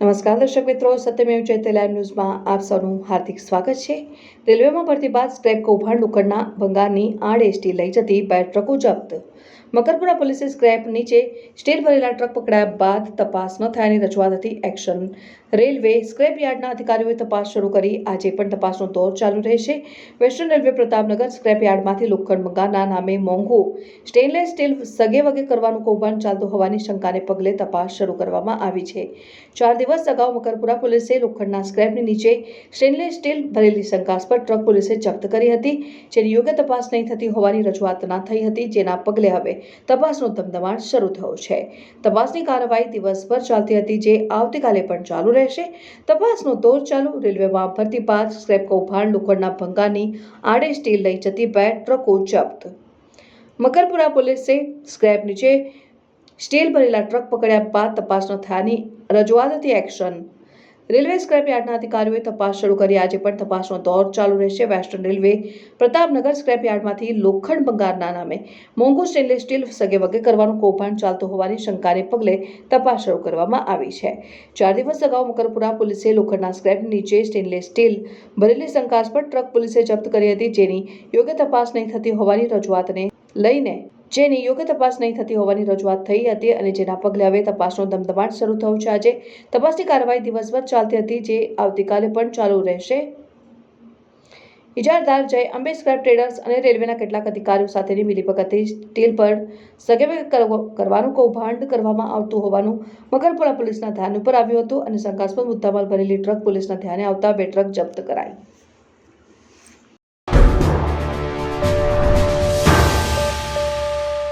નમસ્કાર દર્શક મિત્રો, સત્યમેવ જયતે લાઈવ ન્યૂઝમાં આપ સૌનું હાર્દિક સ્વાગત છે। રેલવેમાં ભરતી બાદ સ્ક્રેપ કૌભાંડ લોખંડના ભંગારની આડએસટી લઈ જતી 2 ટ્રકો જપ્ત। મકરપુરા પોલીસે સ્ક્રેપ નીચે સ્ટીલ ભરેલા ટ્રક પકડાયા બાદ તપાસ ન થયાની રજૂઆત હતી। એક્શન રેલવે સ્ક્રેપ યાર્ડના અધિકારીઓએ તપાસ શરૂ કરી આજે પણ તપાસનો દોર ચાલુ રહેશે। વેસ્ટર્ન રેલવે પ્રતાપનગર સ્ક્રેપ યાર્ડમાંથી લોખંડ ભંગારના નામે મોંઘું સ્ટેનલેસ સ્ટીલ સગે-વગે કરવાનું કૌભાંડ ચાલતું હોવાની શંકાને પગલે તપાસ શરૂ કરવામાં આવી છે। 4 દિવસ અગાઉ મકરપુરા પોલીસે લોખંડના સ્ક્રેપની નીચે સ્ટેનલેસ સ્ટીલ ભરેલી શંકાસ્પદ ટ્રક પોલીસે જપ્ત કરી હતી, જેની યોગ્ય તપાસ નહીં થતી હોવાની રજૂઆત થઈ હતી, જેના પગલે હવે તપાસનો ધમધમાટ શરૂ થયો છે। તપાસની કાર્યવાહી દિવસભર ચાલતી હતી, જે આવતીકાલે પણ ચાલુ રહેશે। તપાસનો દોર ચાલુ। રેલવેમાં ભરતી બાદ સ્ક્રેપ કૌભાંડ લોખંડના ભંગારની આડએસટી લઈ જતી 2 ટ્રકો જપ્ત। મકરપુરા પોલીસે સ્ક્રેપ નીચે સ્ટીલ ભરેલા ટ્રક પકડ્યા બાદ તપાસ ન થયાની રજૂઆત હતી। એક્શન રેલવે સ્ક્રેપ યાર્ડના અધિકારીઓએ તપાસ શરૂ કરી આજે પણ તપાસનો દોર ચાલુ રહેશે। વેસ્ટર્ન રેલવે પ્રતાપનગર સ્ક્રેપ યાર્ડમાંથી લોખંડ ભંગારના નામે મોંઘું સ્ટેનલેસ સ્ટીલ સગે-વગે કરવાનું કૌભાંડ ચાલતું હોવાની શંકાને પગલે તપાસ શરૂ કરવામાં આવી છે। 4 દિવસ અગાઉ મકરપુરા પોલીસે લોખંડના સ્ક્રેપની નીચે સ્ટેનલેસ સ્ટીલ ભરેલી શંકાસ્પદ ટ્રક પોલીસે જપ્ત કરી હતી, જેની યોગ્ય તપાસ નહીં થતી હોવાની રજૂઆત થઈ હતી અને જેના પગલે હવે તપાસનો ધમધમાટ શરૂ થયો છે। આજે તપાસની કાર્યવાહી દિવસભર ચાલતી હતી, જે આવતીકાલે પણ ચાલુ રહેશે। ઇજારદાર જય અંબે સ્ક્રેપ ટ્રેડર્સ અને રેલવેના કેટલાક અધિકારીઓ સાથેની મિલીભગતથી સ્ટીલ પર સગે-વગે કરવાનું કૌભાંડ કરવામાં આવતું હોવાનું મકરપુરા પોલીસના ધ્યાન ઉપર આવ્યું હતું અને શંકાસ્પદ મુદ્દામાલ ભરેલી ટ્રક પોલીસના ધ્યાને આવતા 2 ટ્રક જપ્ત કરાઈ।